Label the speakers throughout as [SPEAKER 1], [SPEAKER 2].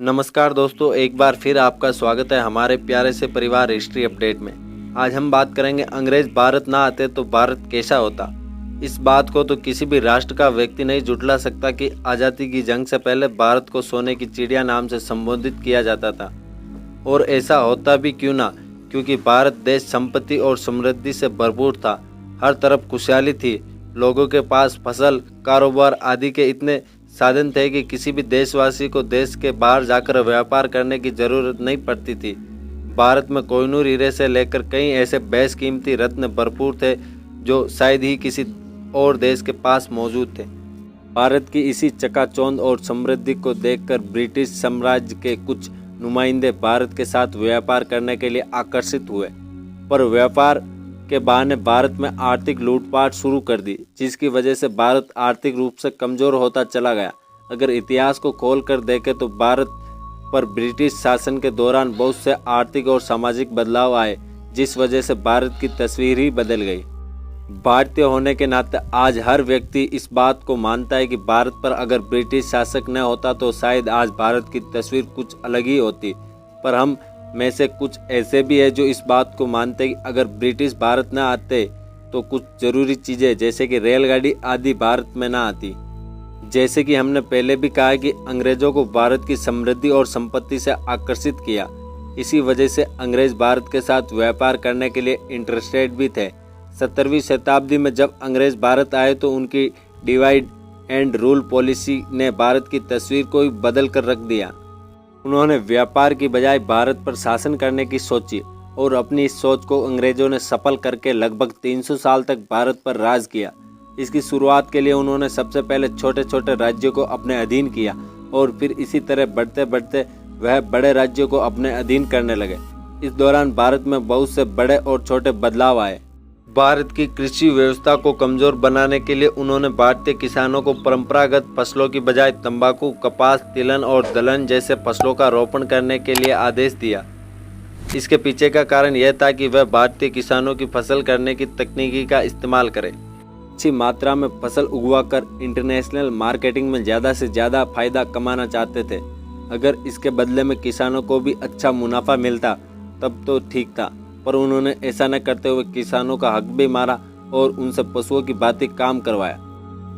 [SPEAKER 1] नमस्कार दोस्तों, एक बार फिर आपका स्वागत है हमारे प्यारे से परिवार हिस्ट्री अपडेट में। आज हम बात करेंगे अंग्रेज भारत ना आते तो भारत कैसा होता। इस बात को तो किसी भी राष्ट्र का व्यक्ति नहीं जुटला सकता कि आज़ादी की जंग से पहले भारत को सोने की चिड़िया नाम से संबोधित किया जाता था। और ऐसा होता भी क्यों ना, क्योंकि भारत देश संपत्ति और समृद्धि से भरपूर था। हर तरफ खुशहाली थी, लोगों के पास फसल, कारोबार आदि के इतने साधन थे कि किसी भी देशवासी को देश के बाहर जाकर व्यापार करने की जरूरत नहीं पड़ती थी। भारत में कोहिनूर हीरे से लेकर कई ऐसे बेशकीमती रत्न भरपूर थे जो शायद ही किसी और देश के पास मौजूद थे। भारत की इसी चकाचौंध और समृद्धि को देखकर ब्रिटिश साम्राज्य के कुछ नुमाइंदे भारत के साथ व्यापार करने के लिए आकर्षित हुए, पर व्यापार के बहाने भारत में आर्थिक लूटपाट शुरू कर दी, जिसकी वजह से भारत आर्थिक रूप से कमजोर होता चला गया। अगर इतिहास को खोल कर देखें तो भारत पर ब्रिटिश शासन के दौरान बहुत से आर्थिक और सामाजिक बदलाव आए, जिस वजह से भारत की तस्वीर ही बदल गई। भारतीय होने के नाते आज हर व्यक्ति इस बात को मानता है कि भारत पर अगर ब्रिटिश शासक न होता तो शायद आज भारत की तस्वीर कुछ अलग ही होती। पर हम में से कुछ ऐसे भी है जो इस बात को मानते कि अगर ब्रिटिश भारत न आते तो कुछ जरूरी चीज़ें जैसे कि रेलगाड़ी आदि भारत में न आती। जैसे कि हमने पहले भी कहा कि अंग्रेजों को भारत की समृद्धि और संपत्ति से आकर्षित किया, इसी वजह से अंग्रेज भारत के साथ व्यापार करने के लिए इंटरेस्टेड भी थे। 17वीं शताब्दी में जब अंग्रेज भारत आए तो उनकी डिवाइड एंड रूल पॉलिसी ने भारत की तस्वीर को ही बदल कर रख दिया। उन्होंने व्यापार की बजाय भारत पर शासन करने की सोची और अपनी इस सोच को अंग्रेजों ने सफल करके लगभग 300 साल तक भारत पर राज किया। इसकी शुरुआत के लिए उन्होंने सबसे पहले छोटे छोटे राज्यों को अपने अधीन किया और फिर इसी तरह बढ़ते बढ़ते वह बड़े राज्यों को अपने अधीन करने लगे। इस दौरान भारत में बहुत से बड़े और छोटे बदलाव आए। भारत की कृषि व्यवस्था को कमजोर बनाने के लिए उन्होंने भारतीय किसानों को परंपरागत फसलों की बजाय तंबाकू, कपास, तिलहन और दलहन जैसे फसलों का रोपण करने के लिए आदेश दिया। इसके पीछे का कारण यह था कि वह भारतीय किसानों की फसल करने की तकनीकी का इस्तेमाल करें, अच्छी मात्रा में फसल उगवाकर इंटरनेशनल मार्केटिंग में ज़्यादा से ज़्यादा फायदा कमाना चाहते थे। अगर इसके बदले में किसानों को भी अच्छा मुनाफा मिलता तब तो ठीक था, पर उन्होंने ऐसा न करते हुए किसानों का हक भी मारा और उनसे पशुओं की भांति काम करवाया।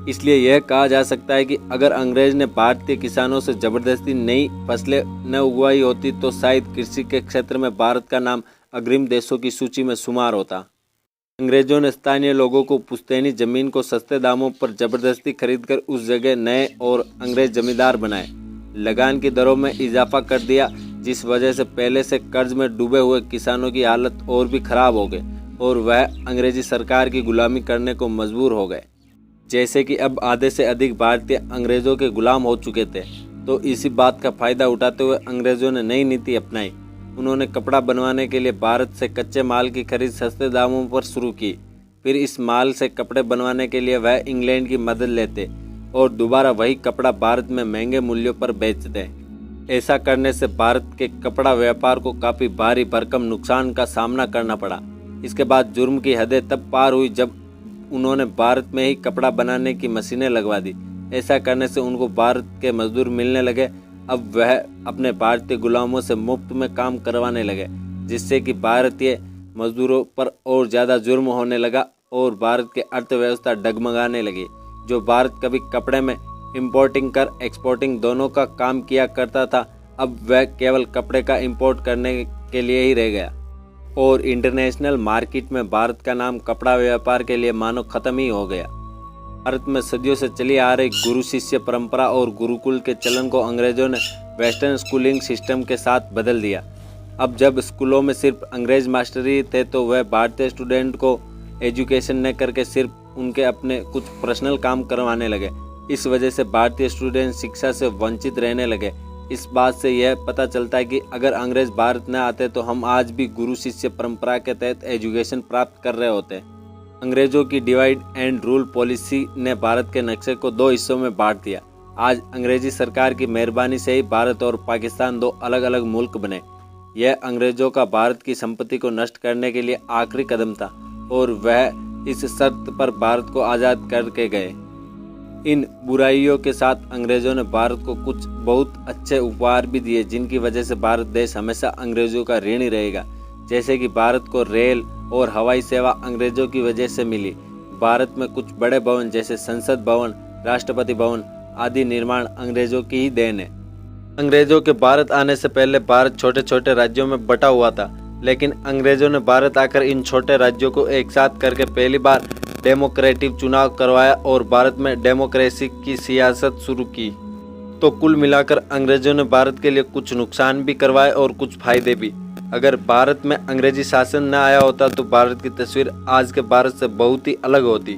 [SPEAKER 1] इसलिए यह कहा जा सकता है कि अगर अंग्रेज ने भारतीय किसानों से जबरदस्ती नई फसलें न उगवाई होती तो शायद कृषि के क्षेत्र में भारत का नाम अग्रिम देशों की सूची में शुमार होता। अंग्रेजों ने स्थानीय लोगों को पुश्तैनी जमीन को सस्ते दामों पर जबरदस्ती खरीदकर उस जगह नए और अंग्रेज जमींदार बनाए। लगान की दरों में इजाफा कर दिया, जिस वजह से पहले से कर्ज में डूबे हुए किसानों की हालत और भी खराब हो गई और वह अंग्रेजी सरकार की गुलामी करने को मजबूर हो गए। जैसे कि अब आधे से अधिक भारतीय अंग्रेजों के गुलाम हो चुके थे, तो इसी बात का फायदा उठाते हुए अंग्रेजों ने नई नीति अपनाई। उन्होंने कपड़ा बनवाने के लिए भारत से कच्चे माल की खरीद सस्ते दामों पर शुरू की। फिर इस माल से कपड़े बनवाने के लिए वह इंग्लैंड की मदद लेते और दोबारा वही कपड़ा भारत में महंगे मूल्यों पर बेचते। ऐसा करने से भारत के कपड़ा व्यापार को काफ़ी भारी भरकम नुकसान का सामना करना पड़ा। इसके बाद जुर्म की हदें तब पार हुई जब उन्होंने भारत में ही कपड़ा बनाने की मशीनें लगवा दी। ऐसा करने से उनको भारत के मजदूर मिलने लगे। अब वह अपने भारतीय गुलामों से मुफ्त में काम करवाने लगे, जिससे कि भारतीय मजदूरों पर और ज़्यादा जुर्म होने लगा और भारत की अर्थव्यवस्था डगमगाने लगी। जो भारत कभी कपड़े में इंपोर्टिंग कर एक्सपोर्टिंग दोनों का काम किया करता था, अब वह केवल कपड़े का इंपोर्ट करने के लिए ही रह गया और इंटरनेशनल मार्केट में भारत का नाम कपड़ा व्यापार के लिए मानो खत्म ही हो गया। भारत में सदियों से चली आ रही गुरु शिष्य परंपरा और गुरुकुल के चलन को अंग्रेजों ने वेस्टर्न स्कूलिंग सिस्टम के साथ बदल दिया। अब जब स्कूलों में सिर्फ अंग्रेज मास्टर ही थे तो वह भारतीय स्टूडेंट को एजुकेशन न करके सिर्फ उनके अपने कुछ पर्सनल काम करवाने लगे। इस वजह से भारतीय स्टूडेंट शिक्षा से वंचित रहने लगे। इस बात से यह पता चलता है कि अगर अंग्रेज भारत न आते तो हम आज भी गुरु शिष्य परंपरा के तहत एजुकेशन प्राप्त कर रहे होते। अंग्रेजों की डिवाइड एंड रूल पॉलिसी ने भारत के नक्शे को 2 हिस्सों में बांट दिया। आज अंग्रेजी सरकार की मेहरबानी से ही भारत और पाकिस्तान 2 अलग अलग मुल्क बने। यह अंग्रेजों का भारत की संपत्ति को नष्ट करने के लिए आखिरी कदम था और वह इस शर्त पर भारत को आज़ाद करके गए। इन बुराइयों के साथ अंग्रेजों ने भारत को कुछ बहुत अच्छे उपहार भी दिए, जिनकी वजह से भारत देश हमेशा अंग्रेजों का ऋणी रहेगा। जैसे कि भारत को रेल और हवाई सेवा अंग्रेजों की वजह से मिली। भारत में कुछ बड़े भवन जैसे संसद भवन, राष्ट्रपति भवन आदि निर्माण अंग्रेजों की ही देन है। अंग्रेजों के भारत आने से पहले भारत छोटे छोटे राज्यों में बटा हुआ था, लेकिन अंग्रेजों ने भारत आकर इन छोटे राज्यों को एक साथ करके पहली बार डेमोक्रेटिक चुनाव करवाया और भारत में डेमोक्रेसी की सियासत शुरू की। तो कुल मिलाकर अंग्रेजों ने भारत के लिए कुछ नुकसान भी करवाए और कुछ फायदे भी। अगर भारत में अंग्रेजी शासन न आया होता तो भारत की तस्वीर आज के भारत से बहुत ही अलग होती।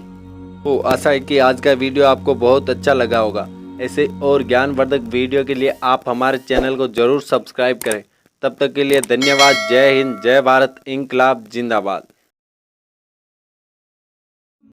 [SPEAKER 1] तो आशा है कि आज का वीडियो आपको बहुत अच्छा लगा होगा। ऐसे और ज्ञानवर्धक वीडियो के लिए आप हमारे चैनल को जरूर सब्सक्राइब करें। तब तक के लिए धन्यवाद। जय हिंद, जय भारत, इंकलाब जिंदाबाद।